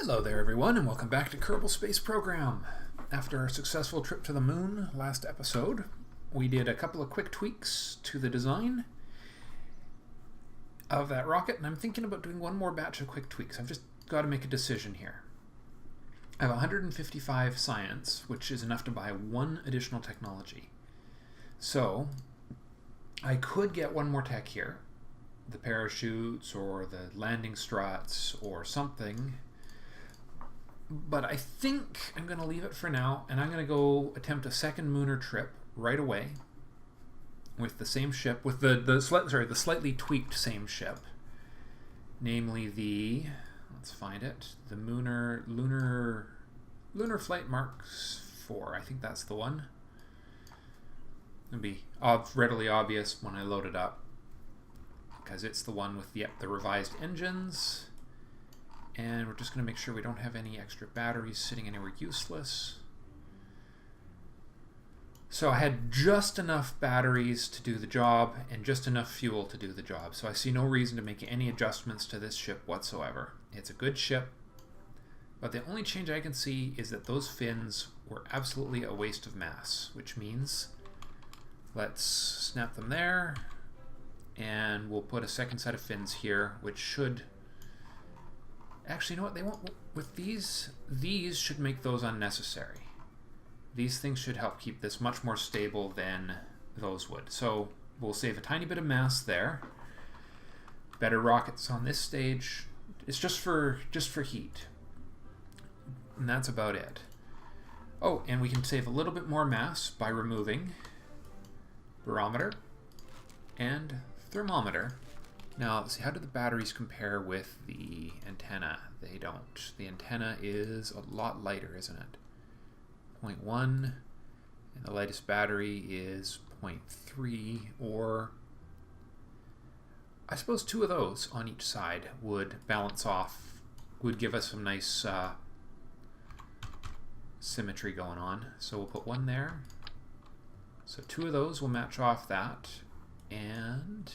Hello there everyone, and welcome back to Kerbal Space Program. After our successful trip to the moon last episode, we did a couple of quick tweaks to the design of that rocket, and I'm thinking about doing one more batch of quick tweaks. I've just got to make a decision here. I have 155 science, which is enough to buy one additional technology. So, I could get one more tech here, the parachutes or the landing struts or something. But I think I'm going to leave it for now, and I'm going to go attempt a second lunar trip right away with the same ship, with the slightly tweaked same ship, namely the, let's find it, the Lunar Flight Mark IV. I think that's the one. It'll be readily obvious when I load it up, because it's the one with the revised engines. And we're just going to make sure we don't have any extra batteries sitting anywhere useless. So I had just enough batteries to do the job and just enough fuel to do the job. So I see no reason to make any adjustments to this ship whatsoever. It's a good ship, but the only change I can see is that those fins were absolutely a waste of mass, which means let's snap them there, and we'll put a second set of fins here, which should... Actually, you know what? They won't. With these should make those unnecessary. These things should help keep this much more stable than those would. So we'll save a tiny bit of mass there. Better rockets on this stage. It's just for heat, and that's about it. Oh, and we can save a little bit more mass by removing barometer and thermometer. Now, let's see, how do the batteries compare with the antenna? They don't. The antenna is a lot lighter, isn't it? 0.1, and the lightest battery is 0.3, or I suppose two of those on each side would balance off, would give us some nice symmetry going on. So we'll put one there. So two of those will match off that, and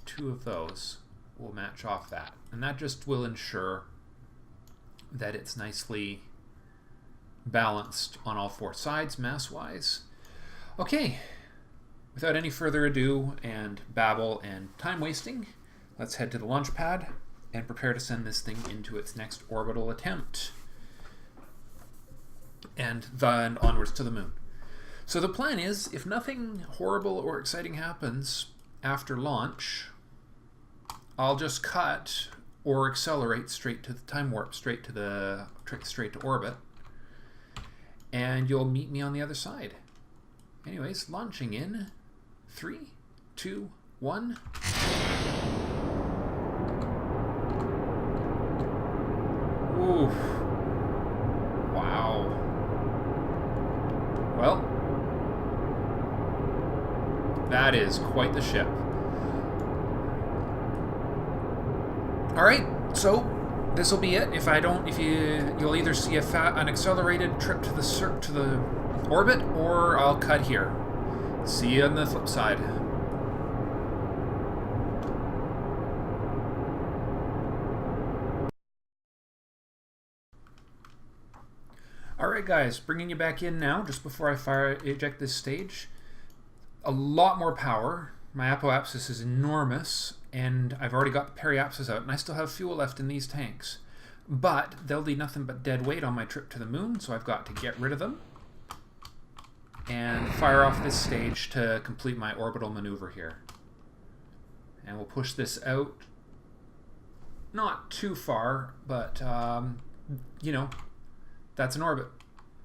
two of those will match off that, and that just will ensure that it's nicely balanced on all four sides mass-wise. Okay, without any further ado and babble and time wasting, let's head to the launch pad and prepare to send this thing into its next orbital attempt, and then onwards to the moon. So the plan is, if nothing horrible or exciting happens after launch, I'll just cut or accelerate straight to the time warp, straight to orbit, and you'll meet me on the other side. Anyways, launching in 3, 2, 1. Oof. Wow. Well, that is quite the ship. All right, so this will be it. You'll either see an accelerated trip to the orbit, or I'll cut here. See you on the flip side. All right, guys, bringing you back in now, just before I eject this stage. A lot more power. My apoapsis is enormous, and I've already got the periapsis out, and I still have fuel left in these tanks. But they'll be nothing but dead weight on my trip to the moon, so I've got to get rid of them and fire off this stage to complete my orbital maneuver here. And we'll push this out, not too far, but, you know, that's an orbit,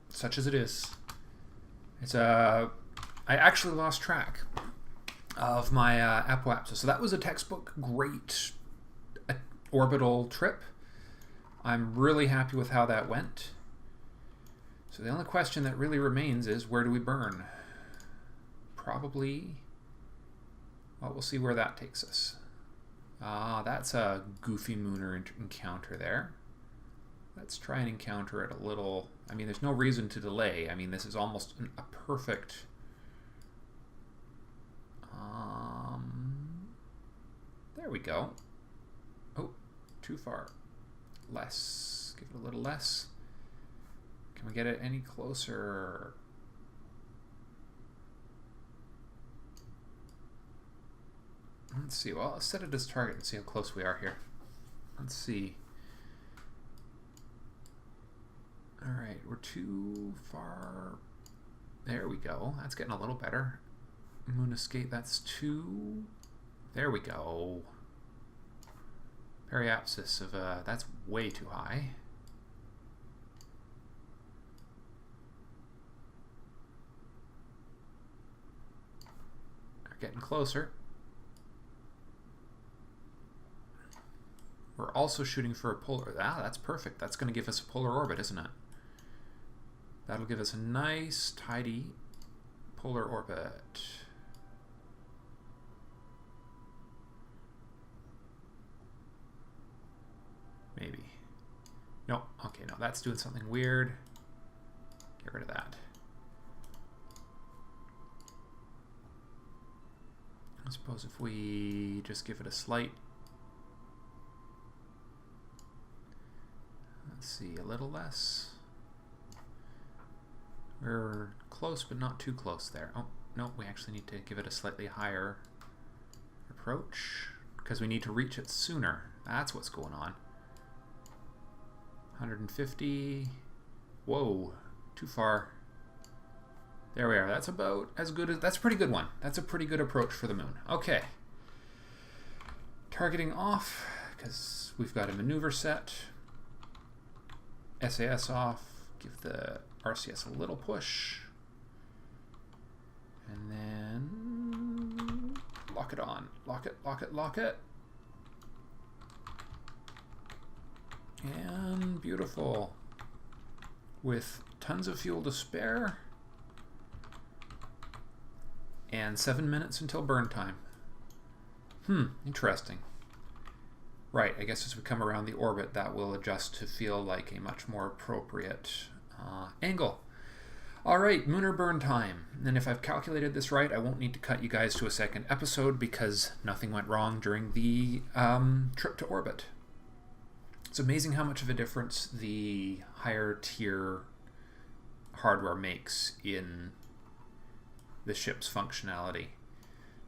such as it is. I actually lost track of my apoapsis. So that was a textbook great orbital trip. I'm really happy with how that went. So the only question that really remains is, where do we burn? Probably, well, we'll see where that takes us. That's a goofy mooner encounter there. Let's try and encounter it a little. I mean, there's no reason to delay. I mean, this is almost a perfect... there we go. Oh, too far. less. Give it a little less. Can we get it any closer? Let's see. Well, let's set it as target and see how close we are here. Let's see. All right, we're too far. There we go. That's getting a little better. Moon escape, that's 2. There we go. Periapsis of, that's way too high. We're getting closer. We're also shooting for a polar. Ah, that's perfect. That's going to give us a polar orbit, isn't it? That'll give us a nice, tidy polar orbit. Maybe. No. Okay, no, that's doing something weird. Get rid of that. I suppose if we just give it a slight... Let's see, a little less. We're close, but not too close there. Oh, no, we actually need to give it a slightly higher approach because we need to reach it sooner. That's what's going on. 150. Whoa, too far. There we are. That's about as good as... That's a pretty good one. That's a pretty good approach for the moon. Okay. Targeting off because we've got a maneuver set. SAS off. Give the RCS a little push. And then lock it on. Lock it, lock it, lock it. And beautiful. With tons of fuel to spare. And 7 minutes until burn time. Interesting. Right, I guess as we come around the orbit, that will adjust to feel like a much more appropriate angle. All right, lunar burn time. And if I've calculated this right, I won't need to cut you guys to a second episode because nothing went wrong during the trip to orbit. It's amazing how much of a difference the higher tier hardware makes in the ship's functionality.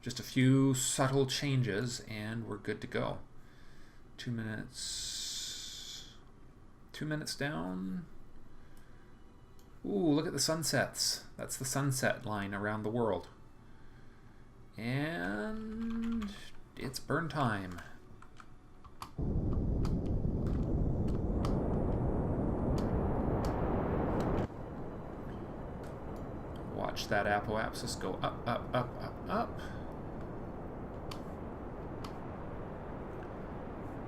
Just a few subtle changes and we're good to go. 2 minutes. 2 minutes down. Ooh, look at the sunsets. That's the sunset line around the world. And it's burn time. Watch that apoapsis go up, up, up, up, up.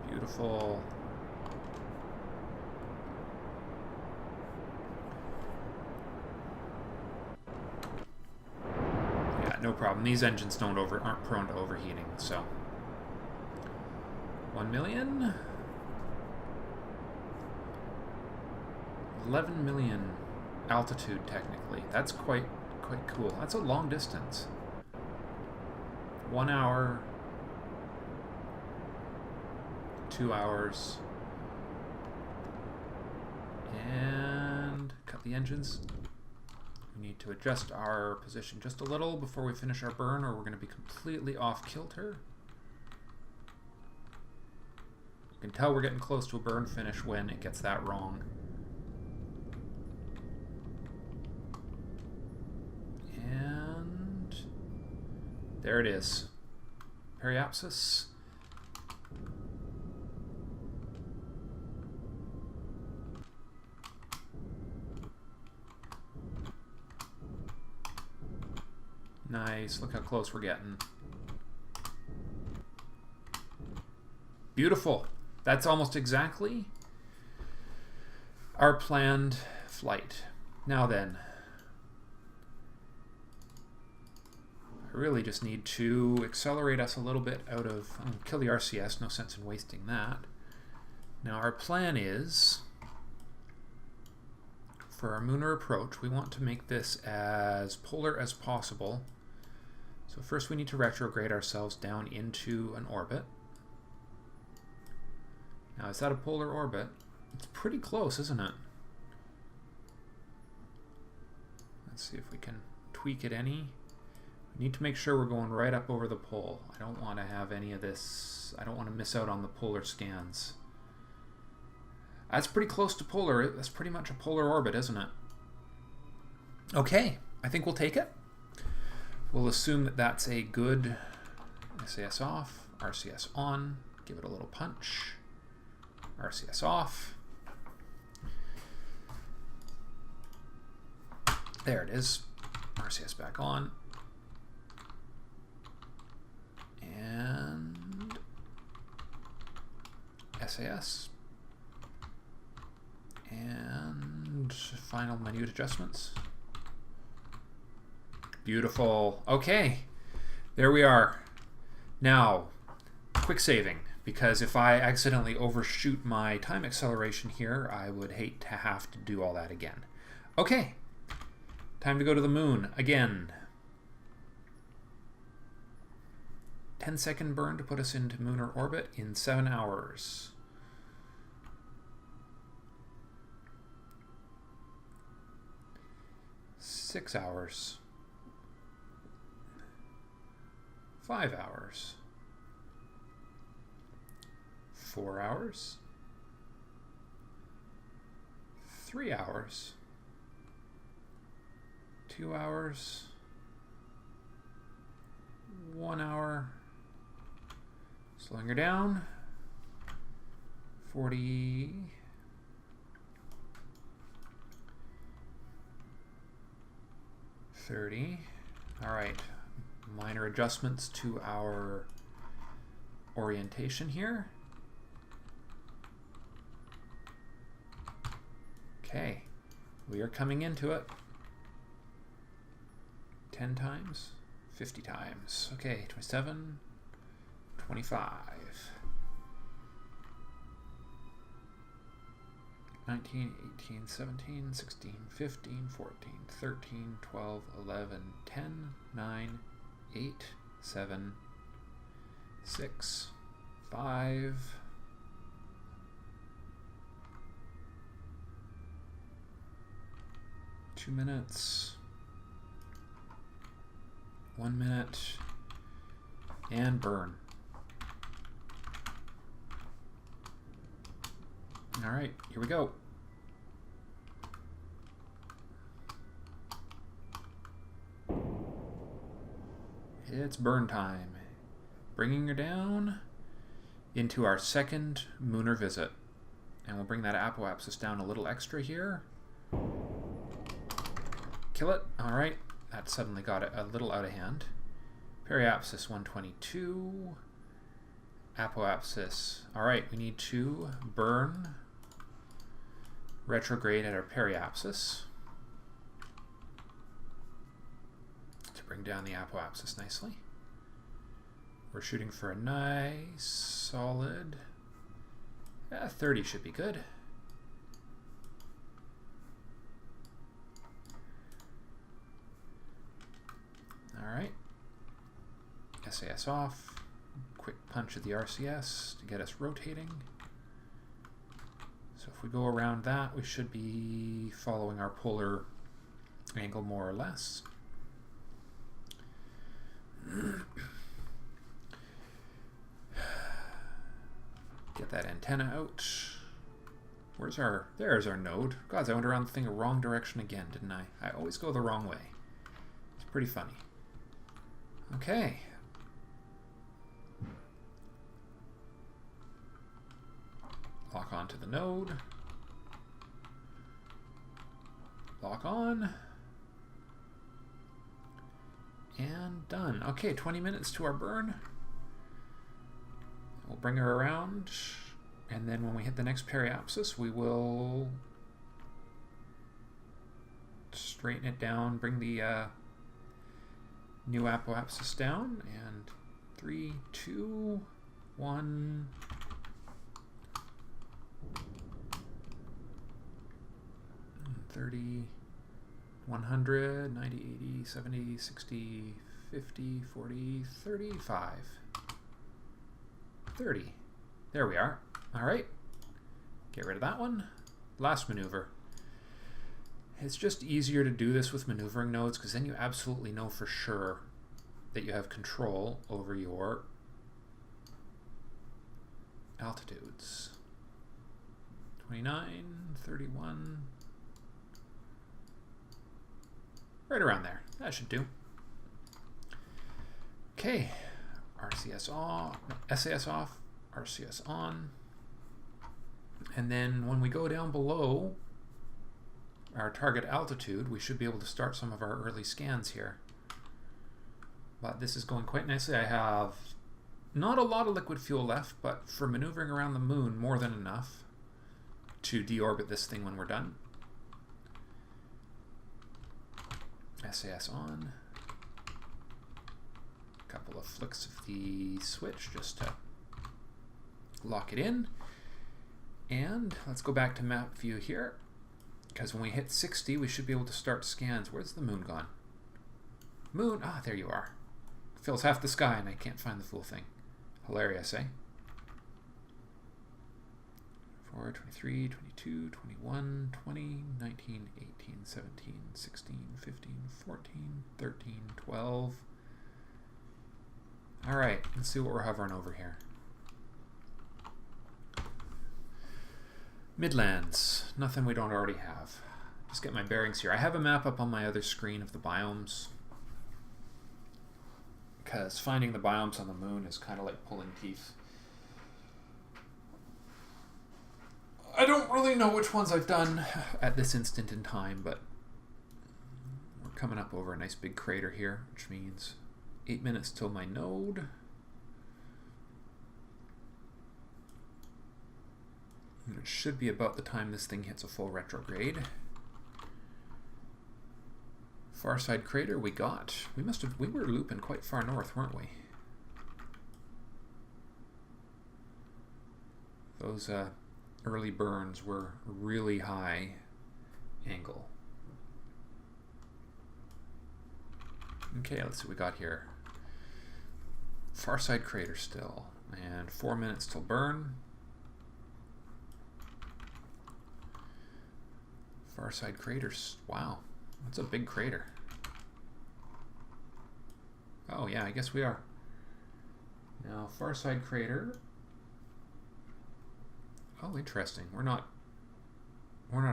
Beautiful. Yeah, no problem. These engines aren't prone to overheating, so 1 million. 11 million altitude technically. That's quite cool. That's a long distance. 1 hour. 2 hours. And cut the engines. We need to adjust our position just a little before we finish our burn or we're going to be completely off kilter. You can tell we're getting close to a burn finish when it gets that wrong. And there it is. Periapsis. Nice. Look how close we're getting. Beautiful. That's almost exactly our planned flight. Now then, I really just need to accelerate us a little bit out of... kill the RCS. No sense in wasting that. Now our plan is... for our lunar approach, we want to make this as polar as possible. So first we need to retrograde ourselves down into an orbit. Now is that a polar orbit? It's pretty close, isn't it? Let's see if we can tweak it any. We need to make sure we're going right up over the pole. I don't want to have any of this. I don't want to miss out on the polar scans. That's pretty close to polar. That's pretty much a polar orbit, isn't it? Okay, I think we'll take it. We'll assume that that's a good SAS off, RCS on, give it a little punch, RCS off. There it is, RCS back on. And SAS. And final minute adjustments. Beautiful. Okay, there we are. Now, quick saving, because if I accidentally overshoot my time acceleration here, I would hate to have to do all that again. Okay, time to go to the moon again. 10-second burn to put us into lunar orbit in 7 hours. Six hours. 5 hours. 4 hours. 3 hours. 2 hours. 1 hour. Slowing her down. 40. 30. All right. Minor adjustments to our orientation here. Okay, we are coming into it. 10 times, 50 times. Okay, 27, 25, 19, 18, 17, 16, 15, 14, 13, 12, 11, 10, 9, 8, 7, 6, 5, 2 minutes, 1 minute, and burn. All right, here we go. It's burn time. Bringing her down into our second lunar visit. And we'll bring that apoapsis down a little extra here. Kill it. All right. That suddenly got it a little out of hand. Periapsis 122. Apoapsis. All right. We need to burn retrograde at our periapsis. Bring down the apoapsis nicely. We're shooting for a nice solid 30 should be good. All right. SAS off. Quick punch at the RCS to get us rotating. So if we go around that, we should be following our polar angle more or less. Get that antenna out. Where's our... There's our node. God, I went around the thing the wrong direction again, didn't I? I always go the wrong way. It's pretty funny. Okay. Lock on to the node. Lock on. And done. Okay, 20 minutes to our burn. We'll bring her around, and then when we hit the next periapsis, we will straighten it down, bring the new apoapsis down, and 3, 2, 1. And 30, 100, 90, 80, 70, 60, 50, 40, 35. 30. There we are. All right. Get rid of that one. Last maneuver. It's just easier to do this with maneuvering nodes because then you absolutely know for sure that you have control over your altitudes. 29, 31. Right around there. That should do. Okay. RCS off, SAS off, RCS on. And then when we go down below our target altitude, we should be able to start some of our early scans here. But this is going quite nicely. I have not a lot of liquid fuel left, but for maneuvering around the moon, more than enough to deorbit this thing when we're done. SAS on. A couple of flicks of the switch just to lock it in. And let's go back to map view here, because when we hit 60, we should be able to start scans. Where's the moon gone? Moon, ah, there you are. Fills half the sky and I can't find the full thing. Hilarious, eh? 4, 23, 22, 21, 20, 19, 18, 17, 16, 15, 14, 13, 12. All right, let's see what we're hovering over here. Midlands, nothing we don't already have. Just get my bearings here. I have a map up on my other screen of the biomes, because finding the biomes on the moon is kind of like pulling teeth. I don't really know which ones I've done at this instant in time, but we're coming up over a nice big crater here, which means 8 minutes till my node. And it should be about the time this thing hits a full retrograde. Far side crater we got. We were looping quite far north, weren't we? Those early burns were really high angle. Okay, let's see what we got here. Far side crater still, and 4 minutes till burn. Far side craters, wow, that's a big crater. Oh yeah, I guess we are. Now, far side crater. Oh, interesting. We're not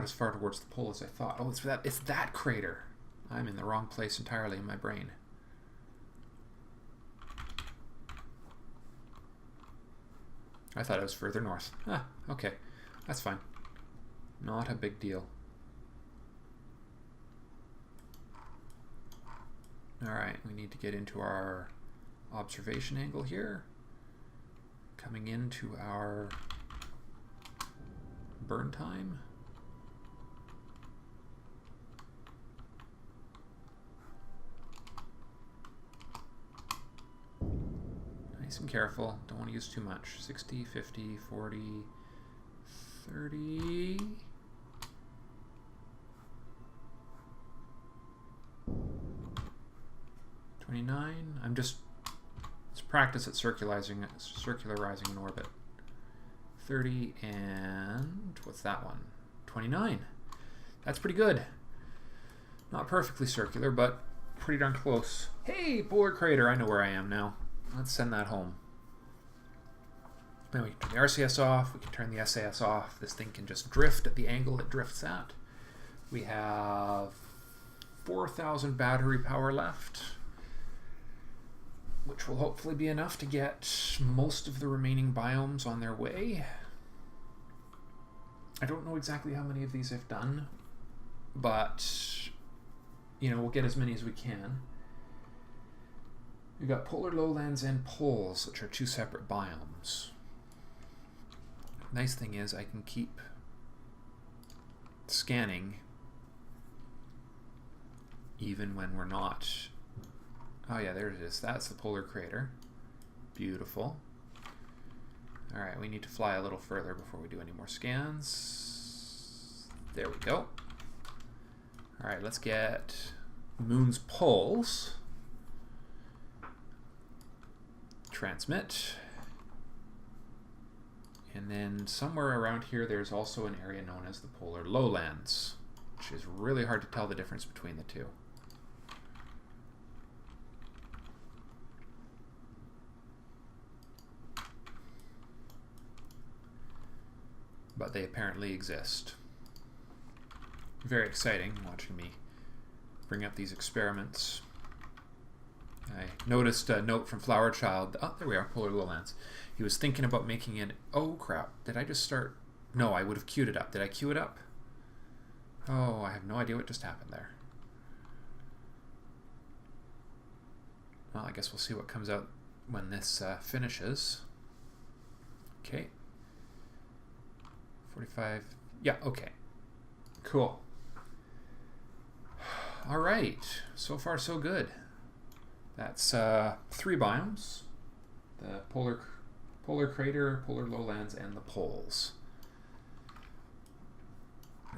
as far towards the pole as I thought. Oh, it's that crater. I'm in the wrong place entirely in my brain. I thought it was further north. Ah, okay. That's fine. Not a big deal. Alright, we need to get into our observation angle here. Coming into our burn time. Nice and careful, don't want to use too much. 60, 50, 40, 30. It's practice at circularizing in orbit. 30 and what's that one? 29. That's pretty good. Not perfectly circular, but pretty darn close. Hey, polar crater, I know where I am now. Let's send that home. Then we can turn the RCS off, we can turn the SAS off. This thing can just drift at the angle it drifts at. We have 4,000 battery power left, which will hopefully be enough to get most of the remaining biomes on their way. I don't know exactly how many of these I've done, but we'll get as many as we can. We've got polar lowlands and poles, which are two separate biomes. Nice thing is I can keep scanning even when we're not. Oh yeah, there it is. That's the polar crater. Beautiful. Alright, we need to fly a little further before we do any more scans. There we go. Alright, let's get moon's poles. Transmit. And then somewhere around here there's also an area known as the polar lowlands, which is really hard to tell the difference between the two. But they apparently exist. Very exciting watching me bring up these experiments. I noticed a note from Flowerchild. Oh, there we are, polar lowlands. He was thinking about making an... Oh, crap. Did I just start... No, I would have queued it up. Did I queue it up? Oh, I have no idea what just happened there. Well, I guess we'll see what comes out when this finishes. Okay. 45. Yeah, okay. Cool. All right. So far, so good. That's 3 biomes. The polar crater, polar lowlands, and the poles.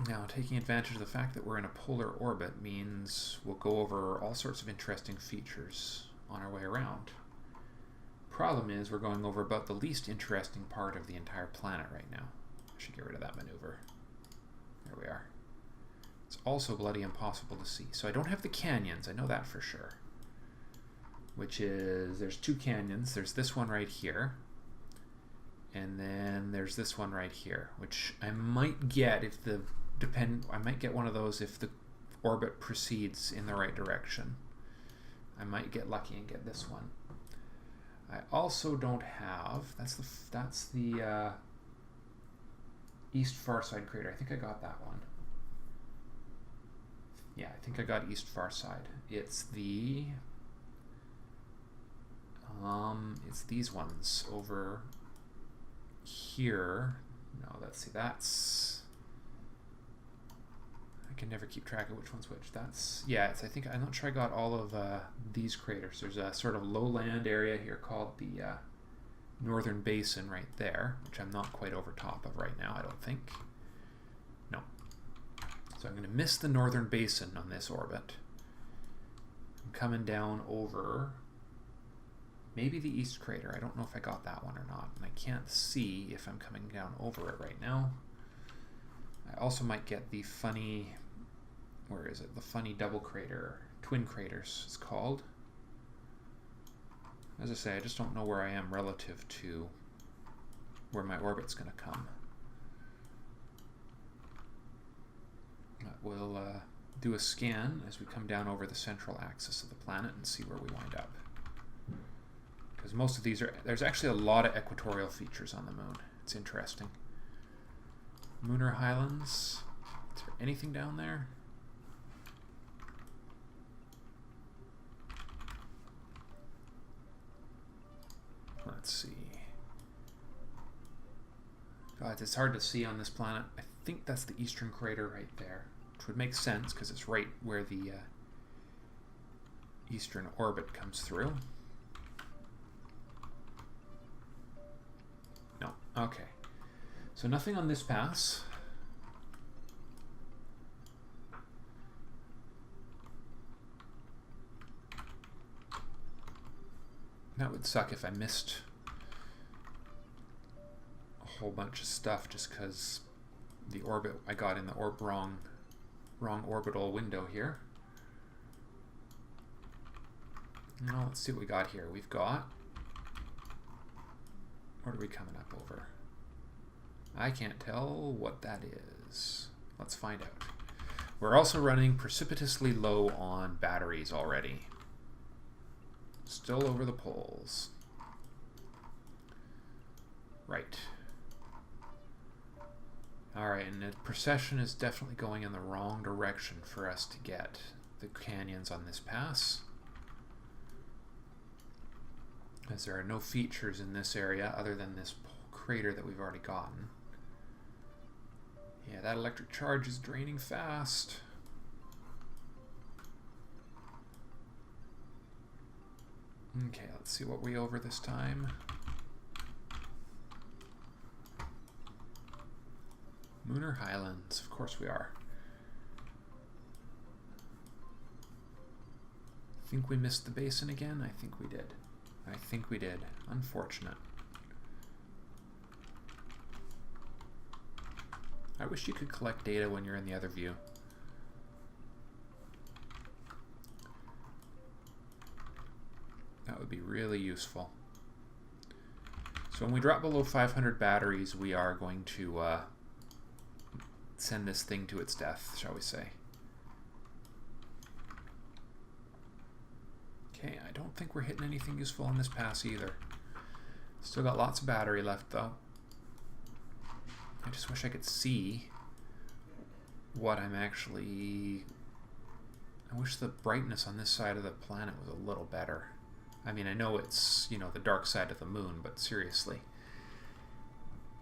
Now, taking advantage of the fact that we're in a polar orbit means we'll go over all sorts of interesting features on our way around. Problem is, we're going over about the least interesting part of the entire planet right now. I should get rid of that maneuver. There we are. It's also bloody impossible to see. So I don't have the canyons, I know that for sure. Which is, there's 2 canyons. There's this one right here. And then there's this one right here, which I might get if the I might get one of those if the orbit proceeds in the right direction. I might get lucky and get this one. I also don't have, that's the East Farside crater. I think I got that one. Yeah, I think I got East Farside. It's the it's these ones over here. No, let's see, that's, I can never keep track of which one's which. That's, yeah, it's, I think, I'm not sure I got all of these craters. There's a sort of lowland area here called the Northern Basin right there, which I'm not quite over top of right now, I don't think. No. So I'm going to miss the Northern Basin on this orbit. I'm coming down over maybe the East Crater. I don't know if I got that one or not, and I can't see if I'm coming down over it right now. I also might get the funny, where is it? The funny double crater, twin craters it's called. As I say, I just don't know where I am relative to where my orbit's going to come. But we'll do a scan as we come down over the central axis of the planet and see where we wind up. Because most of these are, there's actually a lot of equatorial features on the moon. It's interesting. Lunar Highlands. Is there anything down there? Let's see. God, it's hard to see on this planet. I think that's the eastern crater right there, which would make sense because it's right where the eastern orbit comes through. No. Okay. So nothing on this pass. That would suck if I missed a whole bunch of stuff just because the orbit I got in the wrong orbital window here. Now let's see what we got here. We've got, what are we coming up over? I can't tell what that is. Let's find out. We're also running precipitously low on batteries already. Still over the poles. Right. Alright, and the procession is definitely going in the wrong direction for us to get the canyons on this pass, as there are no features in this area other than this crater that we've already gotten. Yeah, that electric charge is draining fast. Okay, let's see what we over this time. Lunar Highlands, of course we are. Think we missed the basin again? I think we did. I think we did. Unfortunate. I wish you could collect data when you're in the other view. That would be really useful. So when we drop below 500 batteries, we are going to send this thing to its death, shall we say. Okay, I don't think we're hitting anything useful on this pass either. Still got lots of battery left though. I just wish I could see what I'm actually... I wish the brightness on this side of the planet was a little better. I mean, I know it's, you know, the dark side of the moon, but seriously.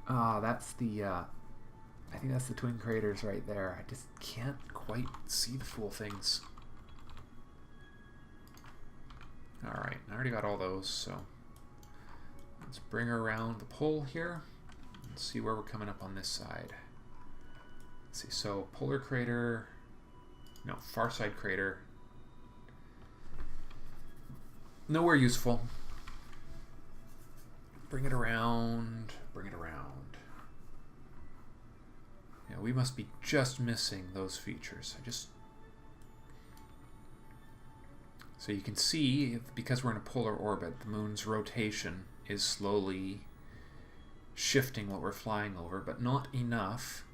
That's the, I think that's the twin craters right there. I just can't quite see the full things. Alright, I already got all those, so let's bring her around the pole here and see where we're coming up on this side. Let's see, so polar crater, no, far side crater. Nowhere useful. Bring it around, bring it around. Yeah, we must be just missing those features. So you can see, because we're in a polar orbit, the moon's rotation is slowly shifting what we're flying over, but not enough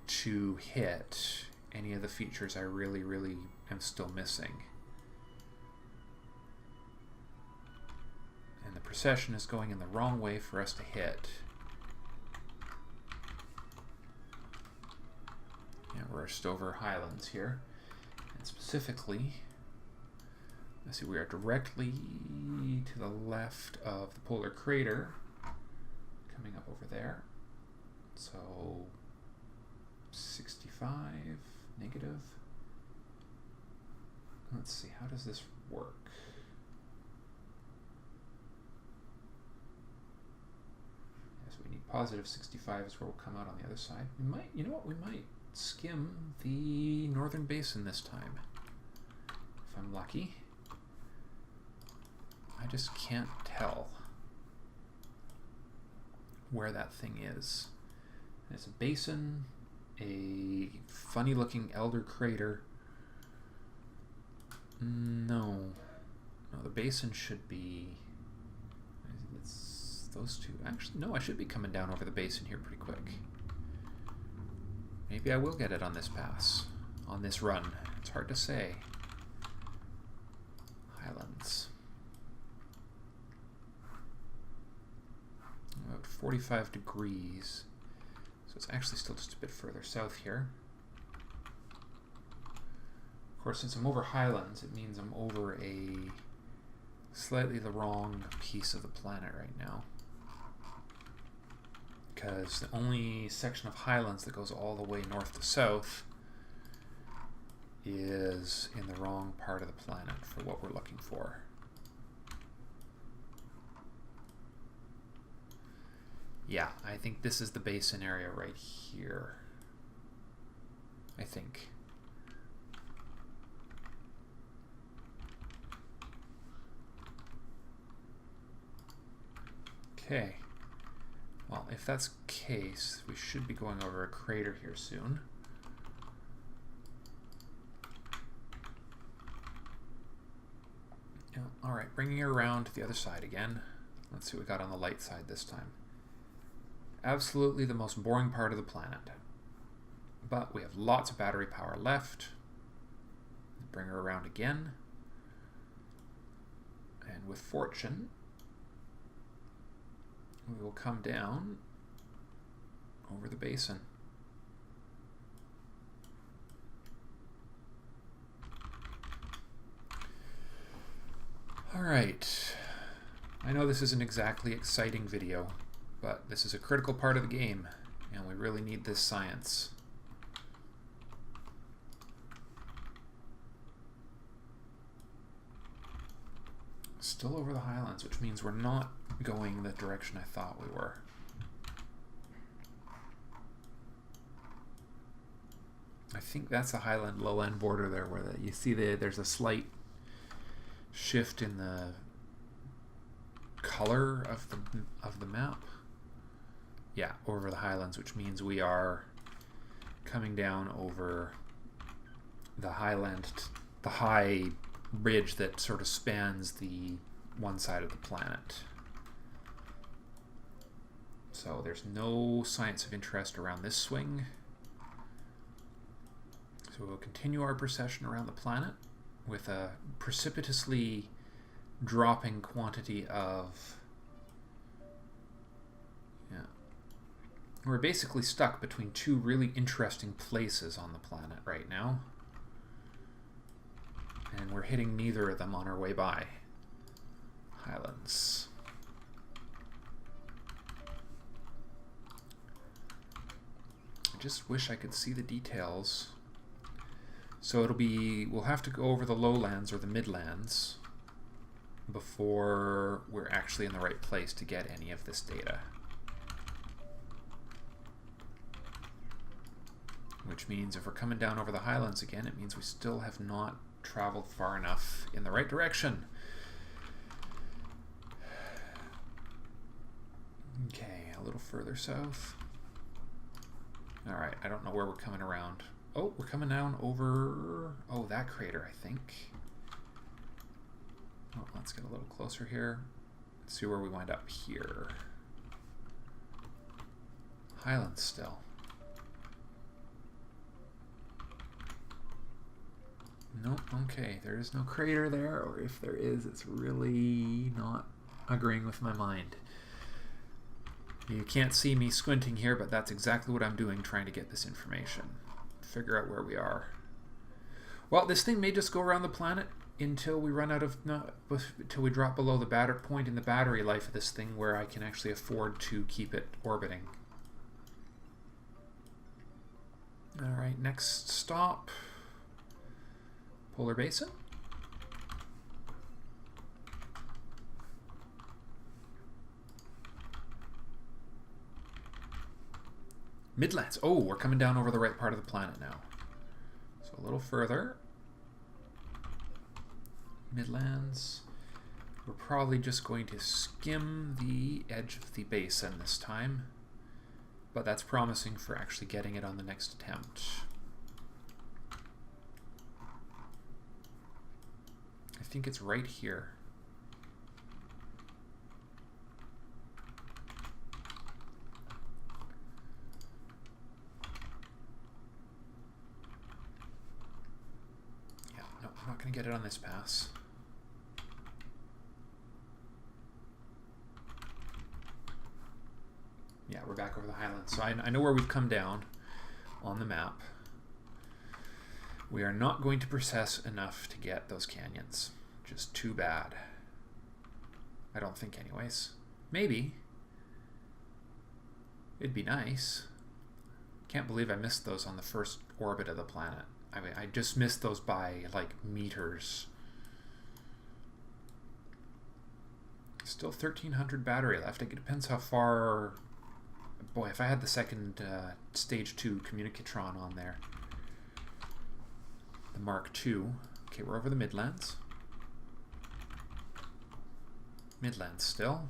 to hit any of the features I really, really am still missing. And the precession is going in the wrong way for us to hit. Yeah, we're just over Highlands here. And specifically, let's see, we are directly to the left of the polar crater, coming up over there. So 65 negative. Let's see, how does this work? Yes, we need positive 65 is where we'll come out on the other side. We might, you know what, we might skim the northern basin this time, if I'm lucky. I just can't tell where that thing is. It's a basin, a funny looking elder crater. No, the basin should be, it's those two. Actually, no, I should be coming down over the basin here pretty quick. Maybe I will get it on this pass, on this run. It's hard to say. Highlands. About 45 degrees. So it's actually still just a bit further south here. Of course, since I'm over Highlands, it means I'm over a slightly the wrong piece of the planet right now. Because the only section of Highlands that goes all the way north to south is in the wrong part of the planet for what we're looking for. Yeah, I think this is the basin area right here. I think. Okay. Well, if that's the case, we should be going over a crater here soon. Yeah, all right, bringing it around to the other side again. Let's see what we got on the light side this time. Absolutely the most boring part of the planet. But we have lots of battery power left. Bring her around again. And with fortune, we will come down over the basin. All right. I know this isn't exactly exciting video, but this is a critical part of the game, and we really need this science. Still over the Highlands, which means we're not going the direction I thought we were. I think that's the Highland low-end border there, where you see there's a slight shift in the color of the map. Yeah, over the Highlands, which means we are coming down over the highland, the high ridge that sort of spans the one side of the planet. So there's no science of interest around this swing. So we'll continue our procession around the planet with a precipitously dropping quantity of... Yeah. We're basically stuck between two really interesting places on the planet right now. And we're hitting neither of them on our way by. Highlands. I just wish I could see the details. So it'll be, we'll have to go over the lowlands or the midlands before we're actually in the right place to get any of this data. Which means if we're coming down over the highlands again, it means we still have not traveled far enough in the right direction. Okay, a little further south. Alright, I don't know where we're coming around. Oh, we're coming down over... Oh, that crater, I think. Oh, let's get a little closer here. Let's see where we wind up here. Highlands still. Nope, okay, there is no crater there, or if there is, it's really not agreeing with my mind. You can't see me squinting here, but that's exactly what I'm doing, trying to get this information. Figure out where we are. Well, this thing may just go around the planet until we run out of... No, until we drop below the point in the battery life of this thing where I can actually afford to keep it orbiting. Alright, next stop. Polar Basin. Midlands. Oh, we're coming down over the right part of the planet now. So a little further. Midlands. We're probably just going to skim the edge of the basin this time. But that's promising for actually getting it on the next attempt. I think it's right here. Yeah, no, I'm not going to get it on this pass. Yeah, we're back over the highlands. So I know where we've come down on the map. We are not going to process enough to get those canyons. Just too bad. I don't think anyways. Maybe. It'd be nice. Can't believe I missed those on the first orbit of the planet. I mean, I just missed those by like meters. Still 1,300 battery left. It depends how far... Boy, if I had the second stage 2 communicatron on there. The Mark II. Okay, we're over the Midlands. Midlands still.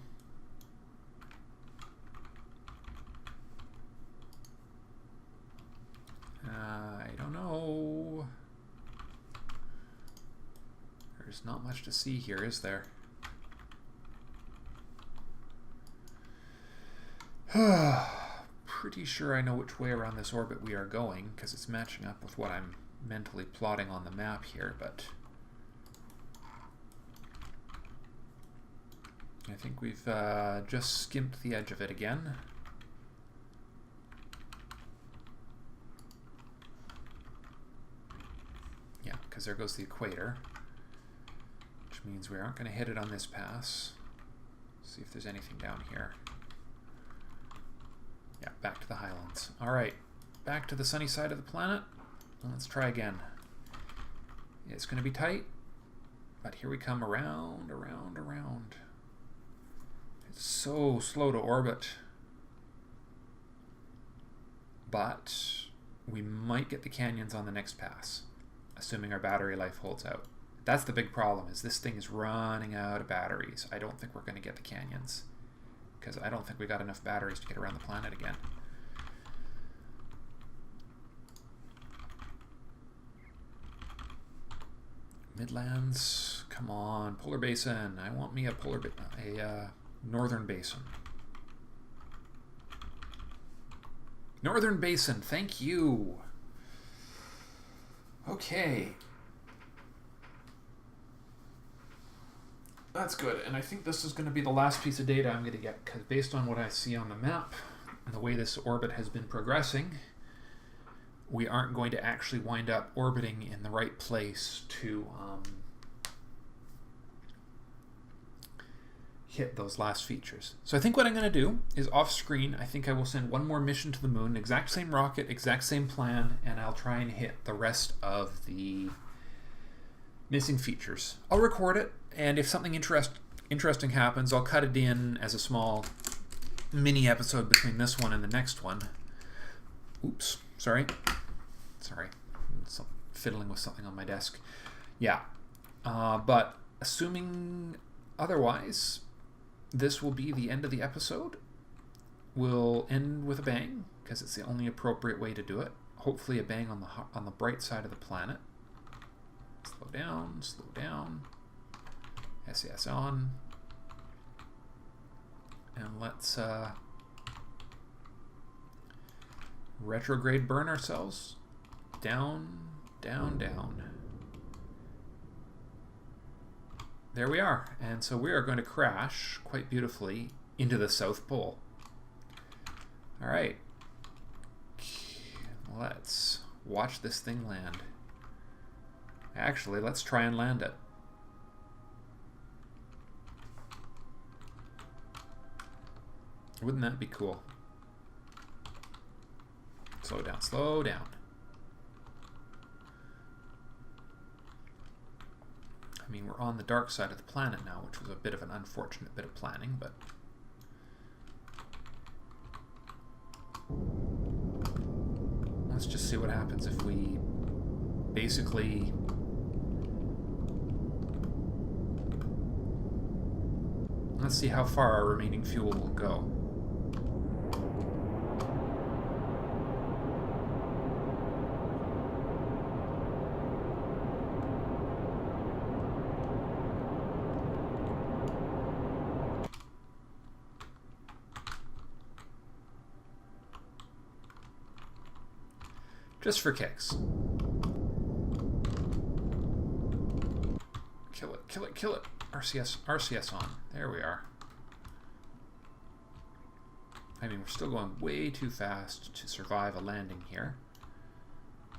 I don't know. There's not much to see here, is there? Pretty sure I know which way around this orbit we are going, because it's matching up with what I'm mentally plotting on the map here, but I think we've just skimped the edge of it again. Yeah, because there goes the equator, which means we aren't going to hit it on this pass. See if there's anything down here. Yeah, back to the highlands. Alright, back to the sunny side of the planet. Let's try again. It's going to be tight, but here we come around, around, around. It's so slow to orbit. But we might get the canyons on the next pass, assuming our battery life holds out. That's the big problem, is this thing is running out of batteries. I don't think we're going to get the canyons, because I don't think we got enough batteries to get around the planet again. Midlands, come on, polar basin. I want me a northern basin. Northern basin, thank you. Okay. That's good, and I think this is going to be the last piece of data I'm going to get, because based on what I see on the map and the way this orbit has been progressing, we aren't going to actually wind up orbiting in the right place to hit those last features. So I think what I'm going to do is off screen, I think I will send one more mission to the moon, exact same rocket, exact same plan, and I'll try and hit the rest of the missing features. I'll record it, and if something interesting happens, I'll cut it in as a small mini episode between this one and the next one. Oops, sorry. Fiddling with something on my desk. Yeah, but assuming otherwise, this will be the end of the episode. We'll end with a bang, because it's the only appropriate way to do it. Hopefully a bang on the bright side of the planet. Slow down, slow down. SES on. And let's retrograde burn ourselves. Down, down, down. There we are. And so we are going to crash quite beautifully into the South Pole. All right. Let's watch this thing land. Actually, let's try and land it. Wouldn't that be cool? Slow down, slow down. I mean, we're on the dark side of the planet now, which was a bit of an unfortunate bit of planning, but... let's just see what happens if we basically... let's see how far our remaining fuel will go. Just for kicks. Kill it, kill it, kill it. RCS on. There we are. I mean, we're still going way too fast to survive a landing here.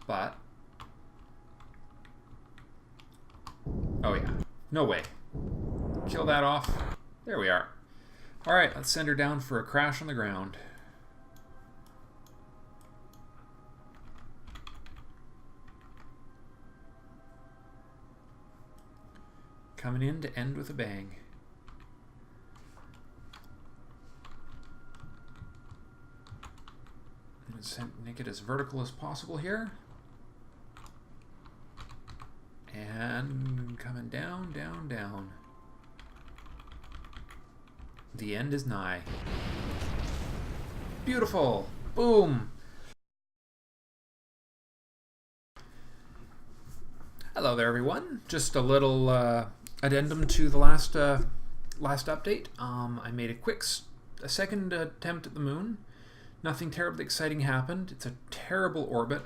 But... oh yeah. No way. Kill that off. There we are. Alright, let's send her down for a crash on the ground. Coming in to end with a bang. Make it as vertical as possible here. And coming down, down, down. The end is nigh. Beautiful. Boom. Hello there, everyone. Just a little addendum to the last update. I made a second attempt at the moon. Nothing terribly exciting happened. It's a terrible orbit.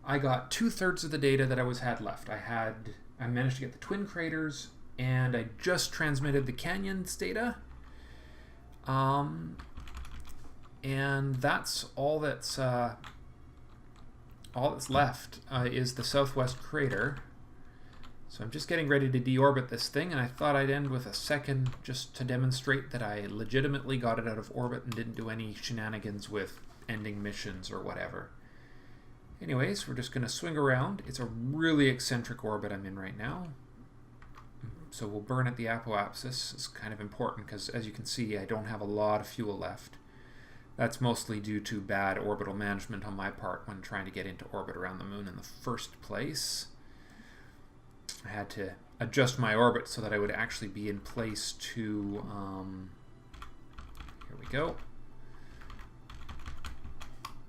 I got 2/3 of the data that I had left. I managed to get the twin craters, and I just transmitted the canyons data. And that's all that's left is the southwest crater. So I'm just getting ready to deorbit this thing, and I thought I'd end with a second just to demonstrate that I legitimately got it out of orbit and didn't do any shenanigans with ending missions or whatever. Anyways, we're just going to swing around. It's a really eccentric orbit I'm in right now. So we'll burn at the apoapsis. It's kind of important because, as you can see, I don't have a lot of fuel left. That's mostly due to bad orbital management on my part when trying to get into orbit around the moon in the first place. I had to adjust my orbit so that I would actually be in place to, here we go.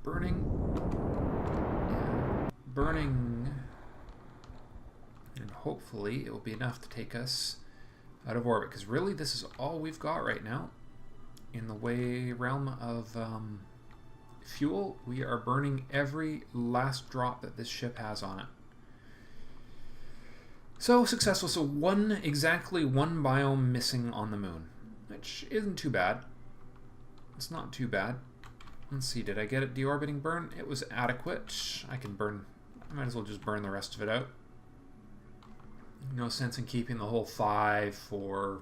Burning, and hopefully it will be enough to take us out of orbit, because really this is all we've got right now in the realm of fuel. We are burning every last drop that this ship has on it. So successful. So exactly one biome missing on the moon, which isn't too bad. It's not too bad. Let's see, did I get it deorbiting burn? It was adequate. I might as well just burn the rest of it out. No sense in keeping the whole 5 for,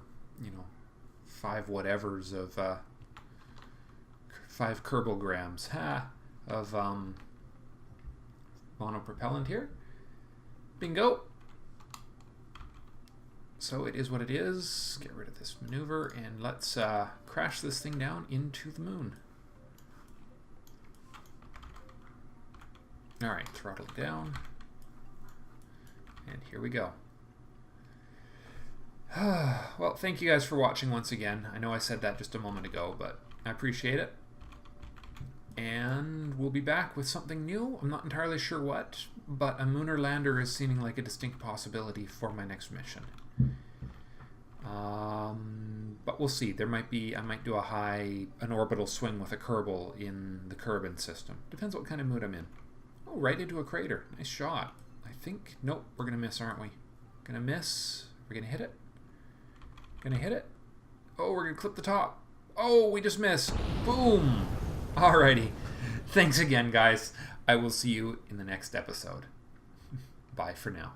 5 whatevers of 5 Kerbal grams of monopropellant here. Bingo. So it is what it is. Get rid of this maneuver and let's crash this thing down into the moon. Alright, throttle down. And here we go. Well, thank you guys for watching once again. I know I said that just a moment ago, but I appreciate it. And we'll be back with something new. I'm not entirely sure what, but a lunar lander is seeming like a distinct possibility for my next mission. But we'll see. I might do an orbital swing with a Kerbal in the Kerbin system. Depends what kind of mood I'm in. Oh, right into a crater. Nice shot. I think, nope, we're going to miss, aren't we? Going to miss. We're going to hit it. Going to hit it. Oh, we're going to clip the top. Oh, we just missed. Boom. Alrighty. Thanks again, guys. I will see you in the next episode. Bye for now.